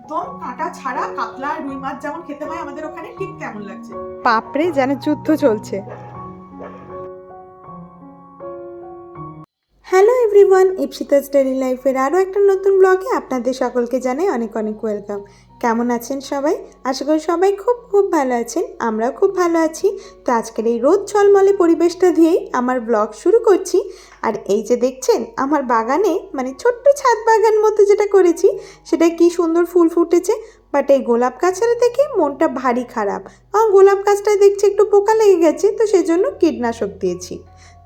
একদম কাঁটা ছাড়া কাতলা আর রুই মাছ যেমন খেতে হয় আমাদের ওখানে, ঠিক তেমন লাগছে। বাপরে, যেন যুদ্ধ চলছে। হ্যালো এভরিওয়ান, ইপসিতাস ডেইলি লাইফের আরও একটা নতুন ব্লগে আপনাদের সকলকে জানাই অনেক অনেক ওয়েলকাম। কেমন আছেন সবাই? আশা করি সবাই খুব খুব ভালো আছেন, আমরাও খুব ভালো আছি। তো আজকের এই রোদ ঝলমলে পরিবেশটা দিয়েই আমার ব্লগ শুরু করছি। আর এই যে দেখছেন আমার বাগানে, মানে ছোট্ট ছাদ বাগান মতো যেটা করেছি, সেটা কি সুন্দর ফুল ফুটেছে। বাট এই গোলাপ গাছটা দেখে মনটা ভারী খারাপ, কারণ গোলাপ গাছটায় দেখছি একটু পোকা লেগে গেছে, তো সেজন্য কীটনাশক দিয়েছি।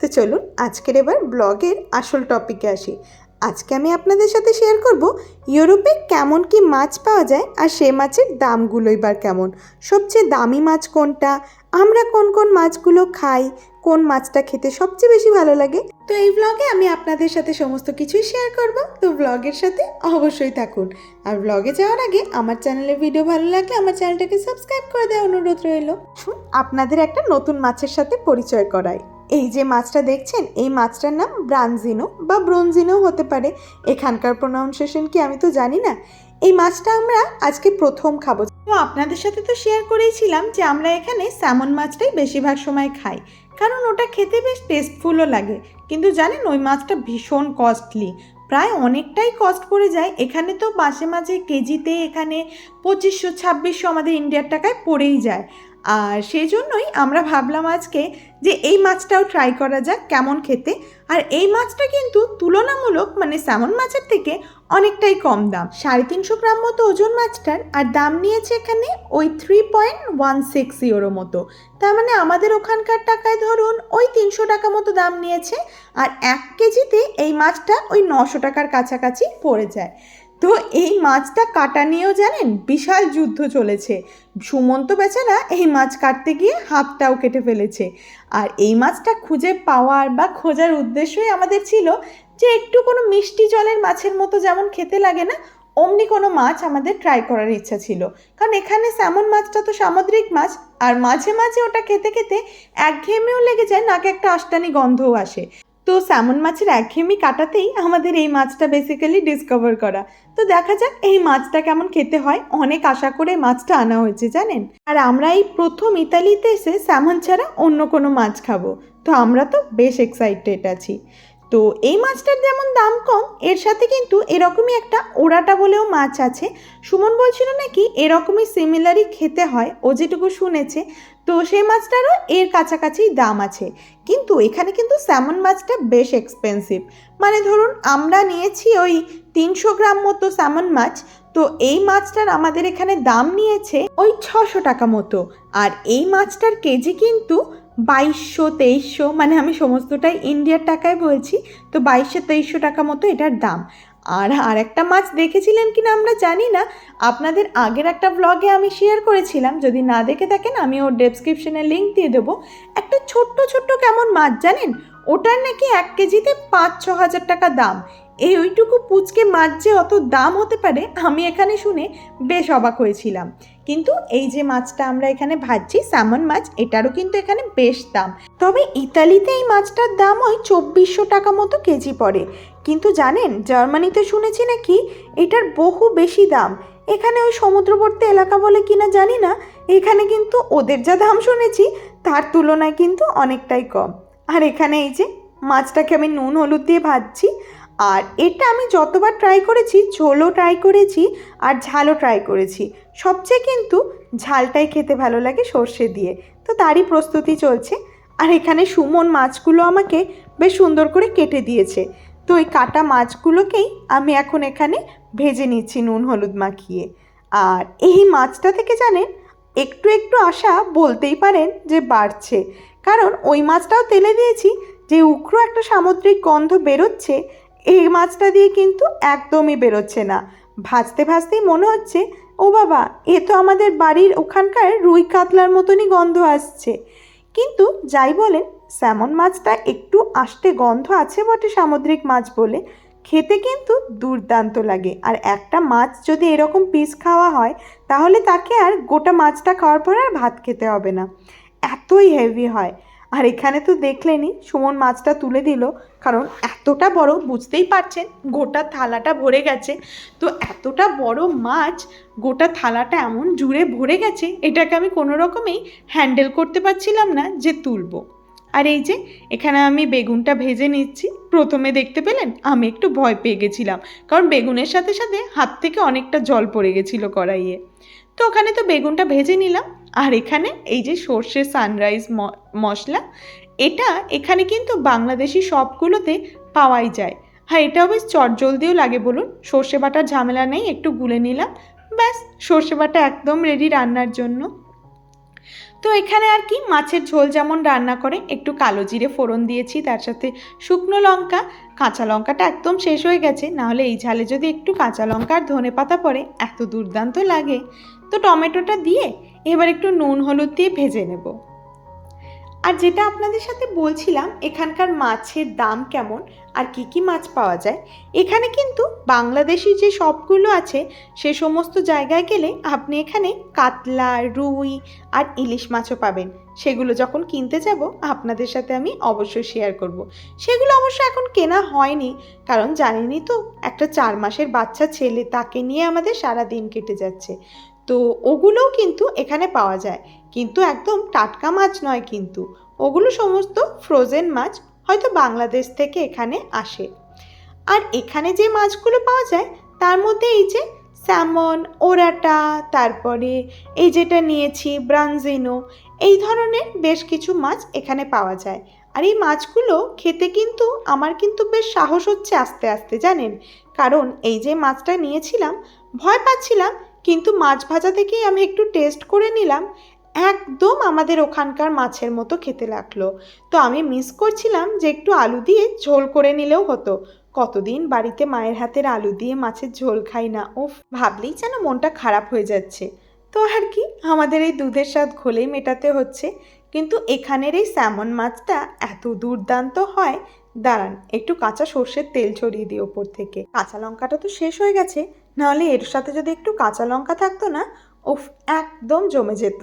তো চলুন আজকের এবার ব্লগের আসল টপিকে আসি। আজকে আমি আপনাদের সাথে শেয়ার করব ইউরোপে কেমন কি মাছ পাওয়া যায়, আর সে মাছের দামগুলো এবার কেমন, সবচেয়ে দামি মাছ কোনটা, আমরা কোন কোন মাছগুলো খাই, কোন মাছটা খেতে সবচেয়ে বেশি ভালো লাগে। তো এই ব্লগে আমি আপনাদের সাথে সমস্ত কিছুই শেয়ার করব, তো ব্লগের সাথে অবশ্যই থাকুন। আর ব্লগে যাওয়ার আগে আমার চ্যানেলের ভিডিও ভালো লাগলে আমার চ্যানেলটাকে সাবস্ক্রাইব করে দেওয়ার অনুরোধ রইল। আপনাদের একটা নতুন মাছের সাথে পরিচয় করাই। এই যে মাছটা দেখছেন, এই মাছটার নাম ব্রাঞ্জিনো বা ব্রঞ্জিনো হতে পারে, এখানকার প্রোনাউন্সিয়েশন কি আমি তো জানি না। এই মাছটা আমরা আজকে প্রথম খাবো। তো আপনাদের সাথে তো শেয়ার করেইছিলাম যে আমরা এখানে স্যামন মাছটাই বেশিরভাগ সময় খাই, কারণ ওটা খেতে বেশ টেস্টফুলও লাগে। কিন্তু জানেন ওই মাছটা ভীষণ কস্টলি, প্রায় অনেকটাই কস্ট পড়ে যায়। এখানে তো মাঝে মাঝে কেজিতে এখানে 2500-2600 আমাদের ইন্ডিয়ার টাকায় পড়েই যায়। আর সেই জন্যই আমরা ভাবলাম আজকে যে এই মাছটাও ট্রাই করা যাক কেমন খেতে। আর এই মাছটা কিন্তু তুলনামূলক মানে স্যামন মাছের থেকে অনেকটাই কম দাম, 350 গ্রাম মতো ওজন মাছটার। আর দাম নিয়েছে এখানে ওই 3.16 ইউরো মতো, তার মানে আমাদের ওখানকার টাকায় ধরুন ওই 300 টাকা মতো দাম নিয়েছে। আর 1 কেজিতে এই মাছটা ওই 900 টাকার কাছাকাছি পড়ে যায়। তো এই মাছটা কাটা নিয়েও জানেন বিশাল যুদ্ধ চলেছে। সুমন্ত বেচারা এই মাছ কাটতে গিয়ে হাতটাও কেটে ফেলেছে। আর এই মাছটা খুঁজে পাওয়ার বা খোঁজার উদ্দেশ্যই আমাদের ছিল যে একটু কোনো মিষ্টি জলের মাছের মতো যেমন খেতে লাগে না, অমনি কোনো মাছ আমাদের ট্রাই করার ইচ্ছা ছিল। কারণ এখানে স্যামন মাছটা তো সামুদ্রিক মাছ, আর মাঝে মাঝে ওটা খেতে খেতে একঘেয়েমিও লেগে যায়, নাকে একটা আষ্টানি গন্ধও আসে। তো স্যামন মাছের একঘেয়েমি কাটাতেই আমাদের এই মাছটা বেসিক্যালি ডিসকভার করা। তো দেখা যাক এই মাছটা কেমন খেতে হয়। অনেক আশা করে মাছটা আনা হয়েছে জানেন। আর আমরা এই প্রথম ইতালিতে এসে স্যামন ছাড়া অন্য কোনো মাছ খাবো, তো আমরা তো বেশ এক্সাইটেড আছি। তো এই মাছটার যেমন দাম কম, এর সাথে কিন্তু এরকমই একটা ওরাটা বলেও মাছ আছে। সুমন বলছিল নাকি এরকমই সিমিলারই খেতে হয়, ও যেটুকু শুনেছে। তো সেই মাছটারও এর কাছাকাছি দাম আছে। কিন্তু এখানে কিন্তু স্যামন মাছটা বেশ এক্সপেন্সিভ। মানে ধরুন আমরা নিয়েছি ওই 300 গ্রাম মতো স্যামন মাছ, তো এই মাছটার আমাদের এখানে দাম নিয়েছে ওই 600 টাকা মতো। আর এই মাছটার কেজি কিন্তু 2200-2300, মানে আমি সমস্তটাই ইন্ডিয়ার টাকায় বলছি, তো 2200-2300 টাকা মতো এটার দাম। আর একটা মাছ দেখেছিলেন কিনা আমরা জানি না, আপনাদের আগের একটা ব্লগে আমি শেয়ার করেছিলাম, যদি না দেখে থাকেন আমি ওর ডেসক্রিপশনে লিঙ্ক দিয়ে দেবো। একটা ছোট্ট ছোট্ট কেমন মাছ জানেন, ওটার নাকি 1 কেজিতে 5-6 হাজার টাকা দাম। এই ওইটুকু পুচকে মাছ যে অত দাম হতে পারে, আমি এখানে শুনে বেশ অবাক হয়েছিলাম। কিন্তু এই যে মাছটা আমরা এখানে ভাজছি স্যামন মাছ, এটারও কিন্তু এখানে বেশ দাম। তবে ইতালিতে এই মাছটার দাম ওই 2400 টাকা মতো কেজি পড়ে। কিন্তু জানেন জার্মানিতে শুনেছি নাকি এটার বহু বেশি দাম। এখানে ওই সমুদ্রবর্তী এলাকা বলে কিনা জানি না, এখানে কিন্তু ওদের যা দাম শুনেছি তার তুলনায় কিন্তু অনেকটাই কম। আর এখানে এই যে মাছটাকে আমি নুন হলুদ দিয়ে ভাজছি। আর এটা আমি যতবার ট্রাই করেছি, ঝোলও ট্রাই করেছি আর ঝালও ট্রাই করেছি, সবচেয়ে কিন্তু ঝালটাই খেতে ভালো লাগে সর্ষে দিয়ে। তো তারই প্রস্তুতি চলছে। আর এখানে সুমন মাছগুলো আমাকে বেশ সুন্দর করে কেটে দিয়েছে। তো ওই কাটা মাছগুলোকেই আমি এখন এখানে ভেজে নিচ্ছি নুন হলুদ মাখিয়ে। আর এই মাছটা থেকে জানেন একটু একটু আশা বলতেই পারেন যে বাড়ছে, কারণ ওই মাছটাও তেলে দিয়েছি, যে উগ্র একটা সামুদ্রিক গন্ধ বেরোচ্ছে এই মাছটা দিয়ে কিন্তু একদমই বেরোচ্ছে না। ভাজতে ভাজতেই মনে হচ্ছে ও বাবা, এ তো আমাদের বাড়ির ওখানকার রুই কাতলার মতনই গন্ধ আসছে। কিন্তু যাই বলেন, স্যামন মাছটা একটু আষ্টে গন্ধ আছে বটে সামুদ্রিক মাছ বলে, খেতে কিন্তু দুর্দান্ত লাগে। আর একটা মাছ যদি এরকম পিস খাওয়া হয়, তাহলে তাকে আর গোটা মাছটা খাওয়ার পর আর ভাত খেতে হবে না, এতই হেভি হয়। আর এখানে তো দেখলেনই সুমন মাছটা তুলে দিল, কারণ এতটা বড়, বুঝতেই পারছেন গোটা থালাটা ভরে গেছে। তো এতটা বড় মাছ গোটা থালাটা এমন জুড়ে ভরে গেছে, এটাকে আমি কোনো রকমেই হ্যান্ডেল করতে পারছিলাম না যে তুলবো। আর এই যে এখানে আমি বেগুনটা ভেজে নিচ্ছি। প্রথমে দেখতে পেলেন আমি একটু ভয় পেয়ে গেছিলাম, কারণ বেগুনের সাথে সাথে হাত থেকে অনেকটা জল পড়ে গেছিলো কড়াইয়ে। তো ওখানে তো বেগুনটা ভেজে নিলাম। আর এখানে এই যে সর্ষে সানরাইজ মশলা, এটা এখানে কিন্তু বাংলাদেশি সবগুলোতে পাওয়াই যায়। হ্যাঁ, এটাও বেশ চটজলদিও লাগে বলুন, সর্ষে বাটার ঝামেলা নেই, একটু গুলে নিলাম, ব্যাস সর্ষে বাটা একদম রেডি রান্নার জন্য। তো এখানে আর কি মাছের ঝোল যেমন রান্না করে, একটু কালো জিরে ফোড়ন দিয়েছি, তার সাথে শুকনো লঙ্কা, কাঁচা লঙ্কাটা একদম শেষ হয়ে গেছে, নাহলে এই ঝালে যদি একটু কাঁচা লঙ্কা আর ধনে পাতা পড়ে এত দুর্দান্ত লাগে। তো টমেটোটা দিয়ে এবার একটু নুন হলুদ দিয়ে ভেজে নেব। আর যেটা আপনাদের সাথে বলছিলাম এখানকার মাছের দাম কেমন আর কি কি মাছ পাওয়া যায়, এখানে কিন্তু বাংলাদেশি যে শপগুলো আছে সে সমস্ত জায়গায় গেলে আপনি এখানে কাতলা, রুই আর ইলিশ মাছও পাবেন। সেগুলো যখন কিনতে যাব আপনাদের সাথে আমি অবশ্যই শেয়ার করব। সেগুলো অবশ্য এখন কেনা হয়নি, কারণ জানেনই তো একটা 4 মাসের বাচ্চা ছেলে, তাকে নিয়ে আমাদের সারা দিন কেটে যাচ্ছে। তো ওগুলোও কিন্তু এখানে পাওয়া যায়, কিন্তু একদম টাটকা মাছ নয়, কিন্তু ওগুলো সমস্ত ফ্রোজেন মাছ, হয়তো বাংলাদেশ থেকে এখানে আসে। আর এখানে যে মাছগুলো পাওয়া যায় তার মধ্যে এই যে স্যামন, ওরাটা, তারপরে এই যেটা নিয়েছি ব্রাঞ্জিনো, এই ধরনের বেশ কিছু মাছ এখানে পাওয়া যায়। আর এই মাছগুলো খেতে কিন্তু আমার কিন্তু বেশ সাহস হচ্ছে আস্তে আস্তে, জানেন, কারণ এই যে মাছটা নিয়েছিলাম ভয় পাচ্ছিলাম, কিন্তু মাছ ভাজা থেকেই আমি একটু টেস্ট করে নিলাম, একদম আমাদের ওখানকার মাছের মতো খেতে লাগলো। তো আমি মিস করছিলাম যে একটু আলু দিয়ে ঝোল করে নিলেও হতো। কতদিন বাড়িতে মায়ের হাতের আলু দিয়ে মাছের ঝোল খাই না, ওফ, ভাবলেই যেন মনটা খারাপ হয়ে যাচ্ছে। তো আর কি, আমাদের এই দুধের স্বাদ ঘোলেই মেটাতে হচ্ছে। কিন্তু এখানের এই স্যামন মাছটা এত দুর্দান্ত হয়, দাঁড়ান একটু কাঁচা সর্ষের তেল ছড়িয়ে দিই ওপর থেকে। কাঁচা লঙ্কাটা তো শেষ হয়ে গেছে, নাহলে এর সাথে যদি একটু কাঁচা লঙ্কা থাকতো না, ওফ, একদম জমে যেত।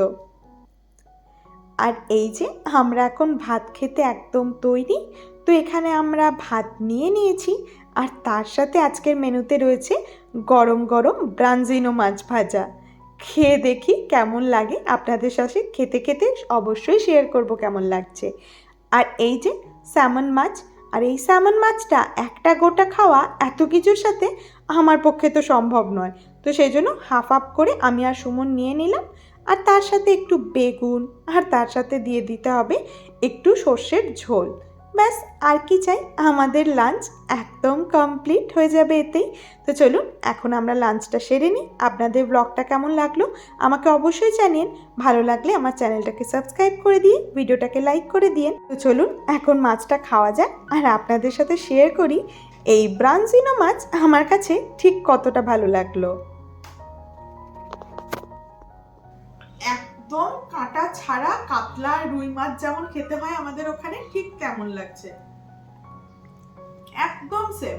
আর এই যে আমরা এখন ভাত খেতে একদম তৈরি। তো এখানে আমরা ভাত নিয়ে নিয়েছি, আর তার সাথে আজকের মেনুতে রয়েছে গরম গরম ব্রাঞ্জিনো মাছ ভাজা। খেয়ে দেখি কেমন লাগে, আপনাদের সাথে খেতে খেতে অবশ্যই শেয়ার করব কেমন লাগছে। আর এই যে স্যামন মাছ, আর এই স্যামন মাছটা একটা গোটা খাওয়া এত কিছুর সাথে আমার পক্ষে তো সম্ভব নয়। তো সেই জন্য হাফ হাফ করে আমি আর সুমন নিয়ে নিলাম, আর তার সাথে একটু বেগুন, আর তার সাথে দিয়ে দিতে হবে একটু সর্ষের ঝোল। ব্যাস, আর কি চাই, আমাদের লাঞ্চ একদম কমপ্লিট হয়ে যাবে এতেই। তো চলুন এখন আমরা লাঞ্চটা সেরে নিই। আপনাদের ব্লগটা কেমন লাগলো আমাকে অবশ্যই জানিয়েন। ভালো লাগলে আমার চ্যানেলটাকে সাবস্ক্রাইব করে দিয়ে ভিডিওটাকে লাইক করে দিন। তো চলুন এখন মাছটা খাওয়া যাক, আর আপনাদের সাথে শেয়ার করি এই ব্রাঞ্জিনো মাছ আমার কাছে ঠিক কতটা ভালো লাগলো। একদম কাঁটা ছাড়া কাতলা আর রুই মাছ যেমন খেতে হয় আমাদের ওখানে, ঠিক তেমন লাগছে, একদম সেম।